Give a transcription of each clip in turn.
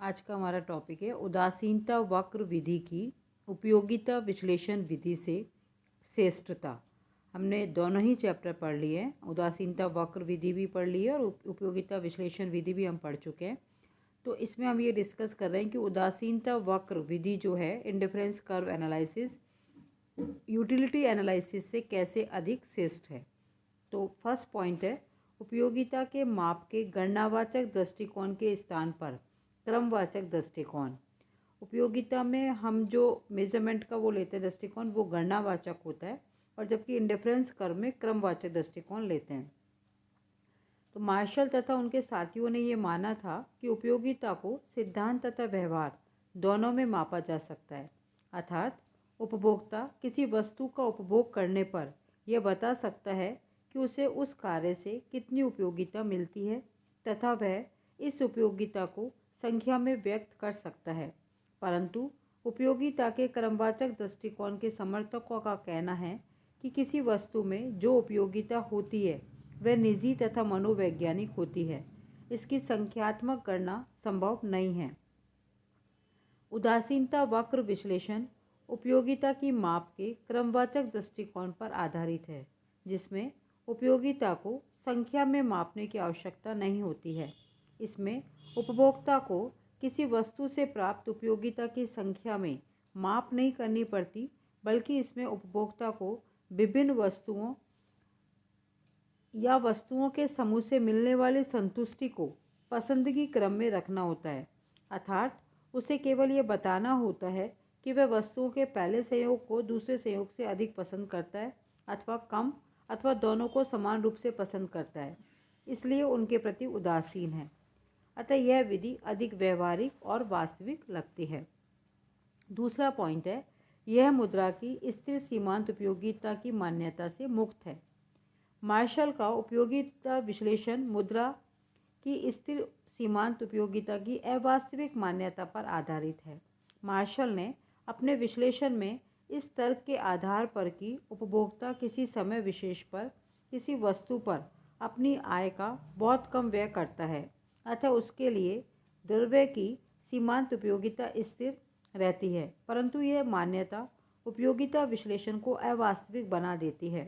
आज का हमारा टॉपिक है उदासीनता वक्र विधि की उपयोगिता विश्लेषण विधि से श्रेष्ठता। हमने दोनों ही चैप्टर पढ़ लिए हैं, उदासीनता वक्र विधि भी पढ़ ली है और उपयोगिता विश्लेषण विधि भी हम पढ़ चुके हैं। तो इसमें हम ये डिस्कस कर रहे हैं कि उदासीनता वक्र विधि जो है indifference curve analysis utility analysis से कैसे अधिक श्रेष्ठ है। तो फर्स्ट पॉइंट है उपयोगिता के माप के गणनावाचक दृष्टिकोण के स्थान पर क्रमवाचक दृष्टिकोण। उपयोगिता में हम जो मेजरमेंट का वो लेते हैं दृष्टिकोण वो गणनावाचक होता है और जबकि इंडिफरेंस कर्व में क्रमवाचक दृष्टिकोण लेते हैं। तो मार्शल तथा उनके साथियों ने ये माना था कि उपयोगिता को सिद्धांत तथा व्यवहार दोनों में मापा जा सकता है, अर्थात उपभोक्ता किसी वस्तु का उपभोग करने पर यह बता सकता है कि उसे उस कार्य से कितनी उपयोगिता मिलती है तथा वह इस उपयोगिता को संख्या में व्यक्त कर सकता है। परंतु उपयोगिता के क्रमवाचक दृष्टिकोण के समर्थकों का कहना है कि किसी वस्तु में जो उपयोगिता होती है वह निजी तथा मनोवैज्ञानिक होती है, इसकी संख्यात्मक गणना संभव नहीं है। उदासीनता वक्र विश्लेषण उपयोगिता की माप के क्रमवाचक दृष्टिकोण पर आधारित है, जिसमें उपयोगिता को संख्या में मापने की आवश्यकता नहीं होती है। इसमें उपभोक्ता को किसी वस्तु से प्राप्त उपयोगिता की संख्या में माप नहीं करनी पड़ती, बल्कि इसमें उपभोक्ता को विभिन्न वस्तुओं या वस्तुओं के समूह से मिलने वाली संतुष्टि को पसंदगी क्रम में रखना होता है, अर्थात उसे केवल ये बताना होता है कि वह वस्तुओं के पहले संयोग को दूसरे संयोग से अधिक पसंद करता है अथवा कम अथवा दोनों को समान रूप से पसंद करता है, इसलिए उनके प्रति उदासीन है। अतः यह विधि अधिक व्यवहारिक और वास्तविक लगती है। दूसरा पॉइंट है यह मुद्रा की स्थिर सीमांत उपयोगिता की मान्यता से मुक्त है। मार्शल का उपयोगिता विश्लेषण मुद्रा की स्थिर सीमांत उपयोगिता की अवास्तविक मान्यता पर आधारित है। मार्शल ने अपने विश्लेषण में इस तर्क के आधार पर कि उपभोक्ता किसी समय विशेष पर किसी वस्तु पर अपनी आय का बहुत कम व्यय करता है, अतः उसके लिए द्रव्य की सीमांत उपयोगिता स्थिर रहती है, परंतु यह मान्यता उपयोगिता विश्लेषण को अवास्तविक बना देती है,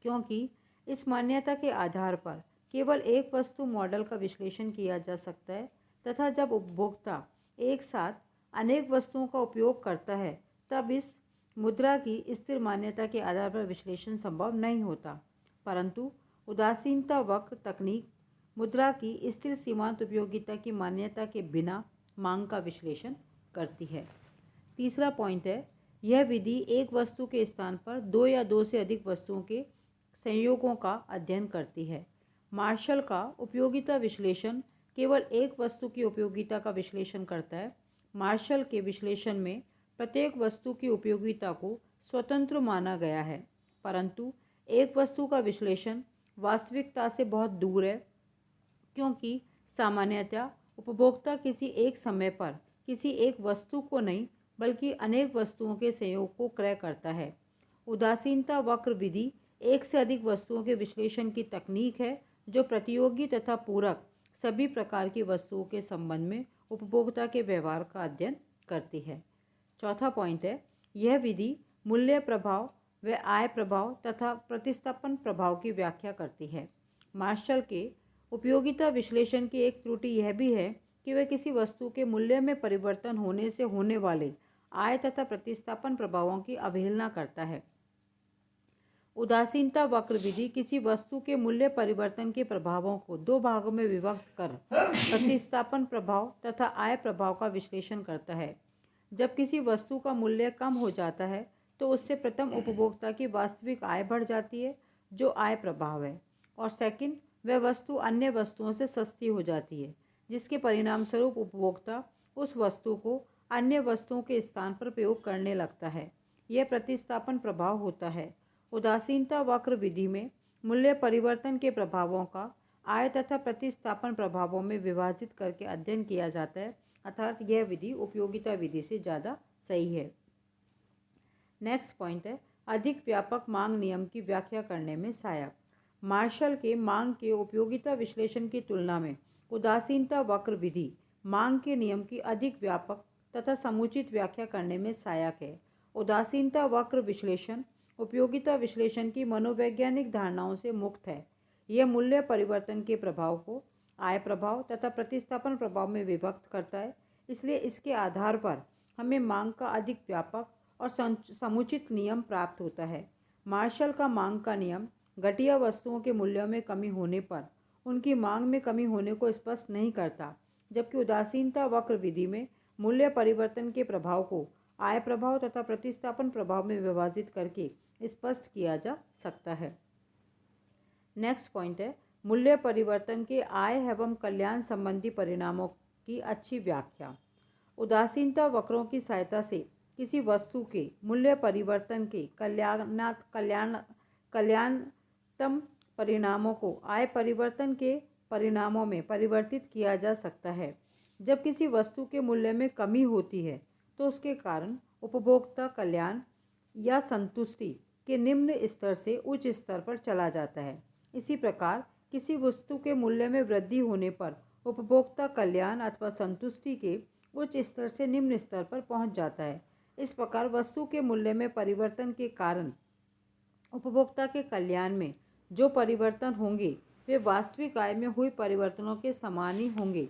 क्योंकि इस मान्यता के आधार पर केवल एक वस्तु मॉडल का विश्लेषण किया जा सकता है तथा जब उपभोक्ता एक साथ अनेक वस्तुओं का उपयोग करता है तब इस मुद्रा की स्थिर मान्यता के आधार पर विश्लेषण संभव नहीं होता। परंतु उदासीनता वक्र तकनीक मुद्रा की स्थिर सीमांत उपयोगिता की मान्यता के बिना मांग का विश्लेषण करती है। तीसरा पॉइंट है यह विधि एक वस्तु के स्थान पर दो या दो से अधिक वस्तुओं के संयोगों का अध्ययन करती है। मार्शल का उपयोगिता विश्लेषण केवल एक वस्तु की उपयोगिता का विश्लेषण करता है। मार्शल के विश्लेषण में प्रत्येक वस्तु की उपयोगिता को स्वतंत्र माना गया है, परंतु एक वस्तु का विश्लेषण वास्तविकता से बहुत दूर है, क्योंकि सामान्यतः उपभोक्ता किसी एक समय पर किसी एक वस्तु को नहीं बल्कि अनेक वस्तुओं के संयोग को क्रय करता है। उदासीनता वक्र विधि एक से अधिक वस्तुओं के विश्लेषण की तकनीक है जो प्रतियोगी तथा पूरक सभी प्रकार की वस्तुओं के संबंध में उपभोक्ता के व्यवहार का अध्ययन करती है। चौथा पॉइंट है यह विधि मूल्य प्रभाव व आय प्रभाव तथा प्रतिस्थापन प्रभाव की व्याख्या करती है। मार्शल के उपयोगिता विश्लेषण की एक त्रुटि यह भी है कि वह किसी वस्तु के मूल्य में परिवर्तन होने से होने वाले आय तथा प्रतिस्थापन प्रभावों की अवहेलना करता है। उदासीनता वक्र विधि किसी वस्तु के मूल्य परिवर्तन के प्रभावों को दो भागों में विभक्त कर प्रतिस्थापन प्रभाव तथा आय प्रभाव का विश्लेषण करता है। जब किसी वस्तु का मूल्य कम हो जाता है तो उससे प्रथम उपभोक्ता की वास्तविक आय बढ़ जाती है जो आय प्रभाव है, और सेकंड वह वस्तु अन्य वस्तुओं से सस्ती हो जाती है जिसके परिणाम स्वरूप उपभोक्ता उस वस्तु को अन्य वस्तुओं के स्थान पर प्रयोग करने लगता है। यह प्रतिस्थापन प्रभाव होता है। उदासीनता वक्र विधि में मूल्य परिवर्तन के प्रभावों का आय तथा प्रतिस्थापन प्रभावों में विभाजित करके अध्ययन किया जाता है, अर्थात यह विधि उपयोगिता विधि से ज़्यादा सही है। नेक्स्ट पॉइंट है अधिक व्यापक मांग नियम की व्याख्या करने में सहायक। मार्शल के मांग के उपयोगिता विश्लेषण की तुलना में उदासीनता वक्र विधि मांग के नियम की अधिक व्यापक तथा समुचित व्याख्या करने में सहायक है। उदासीनता वक्र विश्लेषण उपयोगिता विश्लेषण की मनोवैज्ञानिक धारणाओं से मुक्त है। यह मूल्य परिवर्तन के प्रभाव को आय प्रभाव तथा प्रतिस्थापन प्रभाव में विभक्त करता है। इसलिए इसके आधार पर हमें मांग का अधिक व्यापक और समुचित नियम प्राप्त होता है। मार्शल का मांग का नियम घटिया वस्तुओं के मूल्यों में कमी होने पर उनकी मांग में कमी होने को स्पष्ट नहीं करता, जबकि उदासीनता वक्र विधि में मूल्य परिवर्तन के प्रभाव को आय प्रभाव तथा प्रतिस्थापन प्रभाव में विभाजित करके स्पष्ट किया जा सकता है। नेक्स्ट पॉइंट है मूल्य परिवर्तन के आय एवं कल्याण संबंधी परिणामों की अच्छी व्याख्या। उदासीनता वक्रों की सहायता से किसी वस्तु के मूल्य परिवर्तन के कल्याणतम परिणामों को आय परिवर्तन के परिणामों में परिवर्तित किया जा सकता है। जब किसी वस्तु के मूल्य में कमी होती है तो उसके कारण उपभोक्ता कल्याण या संतुष्टि के निम्न स्तर से उच्च स्तर पर चला जाता है। इसी प्रकार किसी वस्तु के मूल्य में वृद्धि होने पर उपभोक्ता कल्याण अथवा संतुष्टि के उच्च स्तर से निम्न स्तर पर पहुंच जाता है। इस प्रकार वस्तु के मूल्य में परिवर्तन के कारण उपभोक्ता के कल्याण में जो परिवर्तन होंगे वे वास्तविक आय में हुए परिवर्तनों के समान ही होंगे।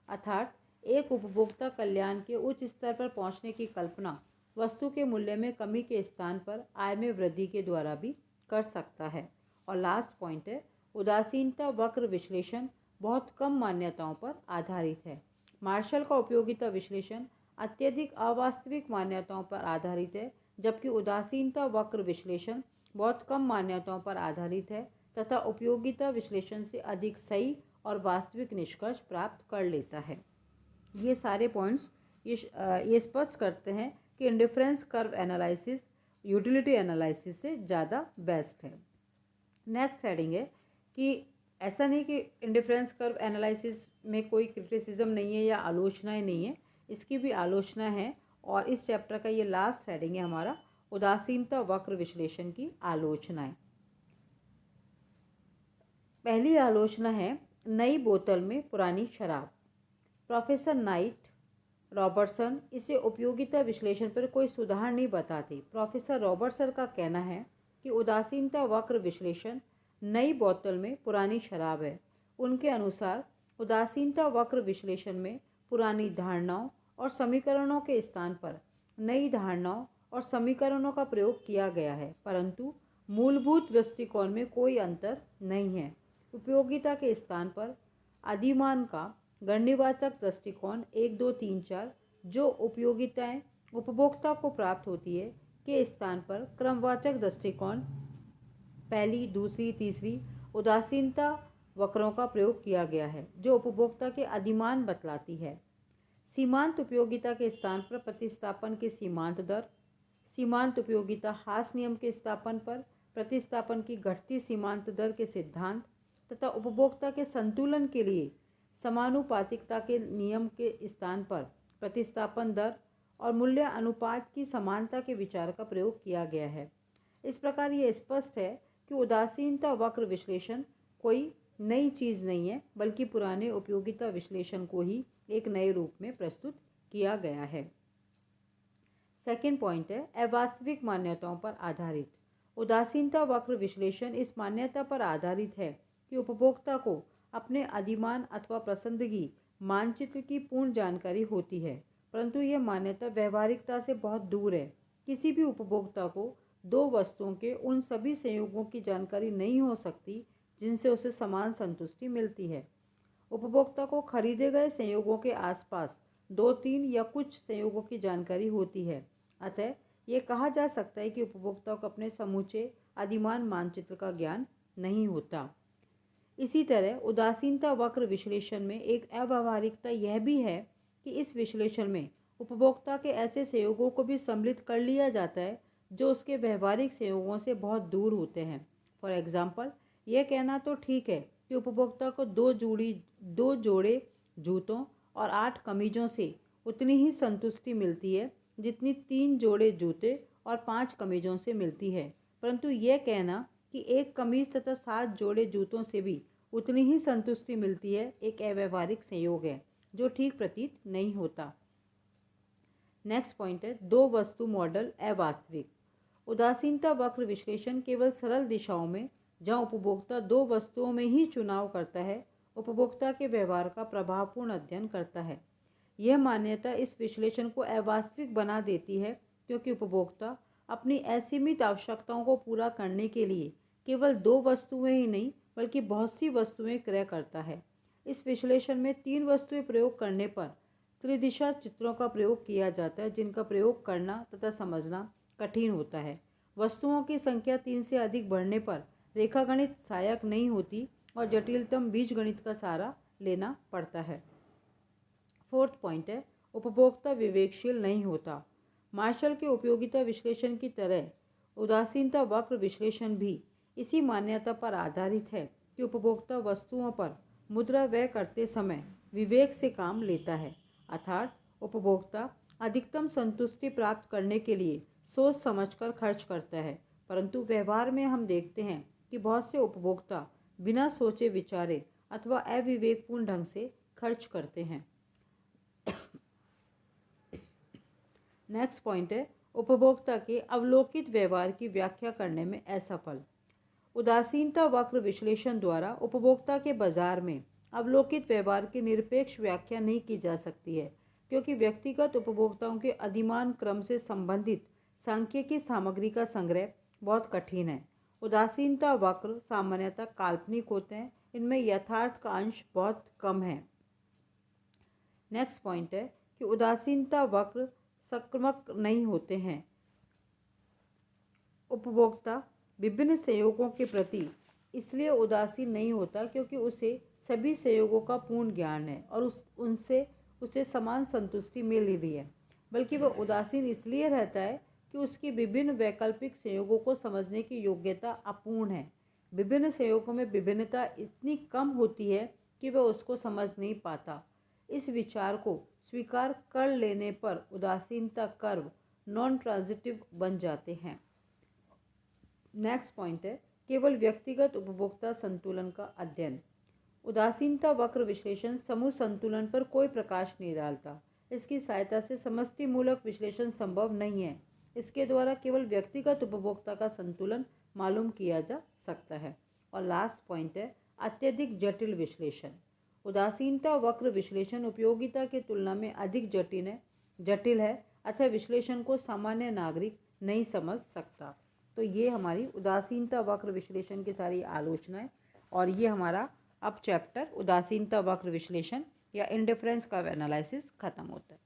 अर्थात एक उपभोक्ता कल्याण के उच्च स्तर पर पहुंचने की कल्पना वस्तु के मूल्य में कमी के स्थान पर आय में वृद्धि के द्वारा भी कर सकता है। और लास्ट पॉइंट है उदासीनता वक्र विश्लेषण बहुत कम मान्यताओं पर आधारित है। मार्शल का उपयोगिता विश्लेषण अत्यधिक अवास्तविक मान्यताओं पर आधारित है, जबकि उदासीनता वक्र विश्लेषण बहुत कम मान्यताओं पर आधारित है तथा उपयोगिता विश्लेषण से अधिक सही और वास्तविक निष्कर्ष प्राप्त कर लेता है। ये सारे पॉइंट्स ये स्पष्ट करते हैं कि indifference curve analysis utility analysis से ज़्यादा बेस्ट है। नेक्स्ट हेडिंग है कि ऐसा नहीं कि इंडिफरेंस कर्व एनालिसिस में कोई क्रिटिसिज्म नहीं है या आलोचनाएं नहीं है, इसकी भी आलोचना है। और इस चैप्टर का ये लास्ट हेडिंग है हमारा उदासीनता वक्र विश्लेषण की आलोचनाएं। पहली आलोचना है नई बोतल में पुरानी शराब। प्रोफेसर नाइट रॉबर्टसन इसे उपयोगिता विश्लेषण पर कोई सुधार नहीं बताते। प्रोफेसर रॉबर्टसन का कहना है कि उदासीनता वक्र विश्लेषण नई बोतल में पुरानी शराब है। उनके अनुसार उदासीनता वक्र विश्लेषण में पुरानी धारणाओं और समीकरणों के स्थान पर नई धारणाओं और समीकरणों का प्रयोग किया गया है, परंतु मूलभूत दृष्टिकोण में कोई अंतर नहीं है। उपयोगिता के स्थान पर अधिमान का गणनीवाचक दृष्टिकोण 1, 2, 3, 4 जो उपयोगिताएं उपभोक्ता को प्राप्त होती है के स्थान पर क्रमवाचक दृष्टिकोण पहली, दूसरी, तीसरी उदासीनता वक्रों का प्रयोग किया गया है जो उपभोक्ता के अधिमान बतलाती है। सीमांत उपयोगिता के स्थान पर प्रतिस्थापन के सीमांत दर, सीमांत उपयोगिता हास नियम के स्थापन पर प्रतिस्थापन की घटती सीमांत दर के सिद्धांत तथा उपभोक्ता के संतुलन के लिए समानुपातिकता के नियम के स्थान पर प्रतिस्थापन दर और मूल्य अनुपात की समानता के विचार का प्रयोग किया गया है। इस प्रकार ये स्पष्ट है कि उदासीनता वक्र विश्लेषण कोई नई चीज़ नहीं है, बल्कि पुराने उपयोगिता विश्लेषण को ही एक नए रूप में प्रस्तुत किया गया है। सेकेंड पॉइंट है अवास्तविक मान्यताओं पर आधारित। उदासीनता वक्र विश्लेषण इस मान्यता पर आधारित है कि उपभोक्ता को अपने अधिमान अथवा पसंदगी मानचित्र की पूर्ण जानकारी होती है, परंतु यह मान्यता व्यवहारिकता से बहुत दूर है। किसी भी उपभोक्ता को दो वस्तुओं के उन सभी संयोगों की जानकारी नहीं हो सकती जिनसे उसे समान संतुष्टि मिलती है। उपभोक्ता को खरीदे गए संयोगों के आसपास 2, 3 या कुछ संयोगों की जानकारी होती है। अतः ये कहा जा सकता है कि उपभोक्ता को अपने समूचे अधिमान मानचित्र का ज्ञान नहीं होता। इसी तरह उदासीनता वक्र विश्लेषण में एक अव्यावहारिकता यह भी है कि इस विश्लेषण में उपभोक्ता के ऐसे संयोगों को भी सम्मिलित कर लिया जाता है जो उसके व्यवहारिक संयोगों से बहुत दूर होते हैं। फॉर एग्जाम्पल, यह कहना तो ठीक है कि उपभोक्ता को 2 जोड़े जूतों और 8 कमीजों से उतनी ही संतुष्टि मिलती है जितनी 3 जोड़े जूते और 5 कमीजों से मिलती है, परंतु यह कहना कि 1 कमीज तथा 7 जोड़े जूतों से भी उतनी ही संतुष्टि मिलती है एक अव्यावहारिक संयोग है। जो ठीक प्रतीत नहीं होता। नेक्स्ट पॉइंट है दो वस्तु मॉडल अवास्तविक। उदासीनता वक्र विश्लेषण केवल सरल दिशाओं में, जहां उपभोक्ता दो वस्तुओं में ही चुनाव करता है, उपभोक्ता के व्यवहार का प्रभावपूर्ण अध्ययन करता है। यह मान्यता इस विश्लेषण को अवास्तविक बना देती है क्योंकि उपभोक्ता अपनी असीमित आवश्यकताओं को पूरा करने के लिए केवल दो वस्तुएं ही नहीं बल्कि बहुत सी वस्तुएं क्रय करता है। इस विश्लेषण में तीन वस्तुएं प्रयोग करने पर त्रिदिशा चित्रों का प्रयोग किया जाता है, जिनका प्रयोग करना तथा समझना कठिन होता है। वस्तुओं की संख्या 3 से अधिक बढ़ने पर रेखागणित सहायक नहीं होती और जटिलतम बीजगणित का सहारा लेना पड़ता है। फोर्थ पॉइंट है उपभोक्ता विवेकशील नहीं होता। मार्शल के उपयोगिता विश्लेषण की तरह उदासीनता वक्र विश्लेषण भी इसी मान्यता पर आधारित है कि उपभोक्ता वस्तुओं पर मुद्रा व्यय करते समय विवेक से काम लेता है, अर्थात उपभोक्ता अधिकतम संतुष्टि प्राप्त करने के लिए सोच समझकर खर्च करता है। परंतु व्यवहार में हम देखते हैं कि बहुत से उपभोक्ता बिना सोचे विचारे अथवा अविवेकपूर्ण ढंग से खर्च करते हैं। नेक्स्ट पॉइंट है उपभोक्ता के अवलोकित व्यवहार की व्याख्या करने में असफल। उदासीनता वक्र विश्लेषण द्वारा उपभोक्ता के बाजार में अवलोकित व्यवहार की निरपेक्ष व्याख्या नहीं की जा सकती है, क्योंकि व्यक्तिगत उपभोक्ताओं के अधिमान क्रम से संबंधित सांख्यिकी सामग्री का संग्रह बहुत कठिन है। उदासीनता वक्र सामान्यतः काल्पनिक होते हैं, इनमें यथार्थ का अंश बहुत कम है। नेक्स्ट पॉइंट है कि उदासीनता वक्र सकारात्मक नहीं होते हैं। उपभोक्ता विभिन्न संयोगों के प्रति इसलिए उदासीन नहीं होता क्योंकि उसे सभी संयोगों का पूर्ण ज्ञान है और उनसे उसे समान संतुष्टि मिल रही है, बल्कि वह उदासीन इसलिए रहता है कि उसकी विभिन्न वैकल्पिक संयोगों को समझने की योग्यता अपूर्ण है। विभिन्न संयोगों में विभिन्नता इतनी कम होती है कि वह उसको समझ नहीं पाता। इस विचार को स्वीकार कर लेने पर उदासीनता कर्व नॉन ट्रांजिटिव बन जाते हैं। नेक्स्ट पॉइंट है केवल व्यक्तिगत उपभोक्ता संतुलन का अध्ययन। उदासीनता वक्र विश्लेषण समूह संतुलन पर कोई प्रकाश नहीं डालता। इसकी सहायता से समष्टि मूलक विश्लेषण संभव नहीं है। इसके द्वारा केवल व्यक्तिगत उपभोक्ता का संतुलन मालूम किया जा सकता है। और लास्ट पॉइंट है अत्यधिक जटिल विश्लेषण। उदासीनता वक्र विश्लेषण उपयोगिता की तुलना में अधिक जटिल है अतः विश्लेषण को सामान्य नागरिक नहीं समझ सकता। तो ये हमारी उदासीनता वक्र विश्लेषण की सारी आलोचनाएं और ये हमारा अब चैप्टर उदासीनता वक्र विश्लेषण या इंडिफरेंस कर्व एनालिसिस खत्म होता है।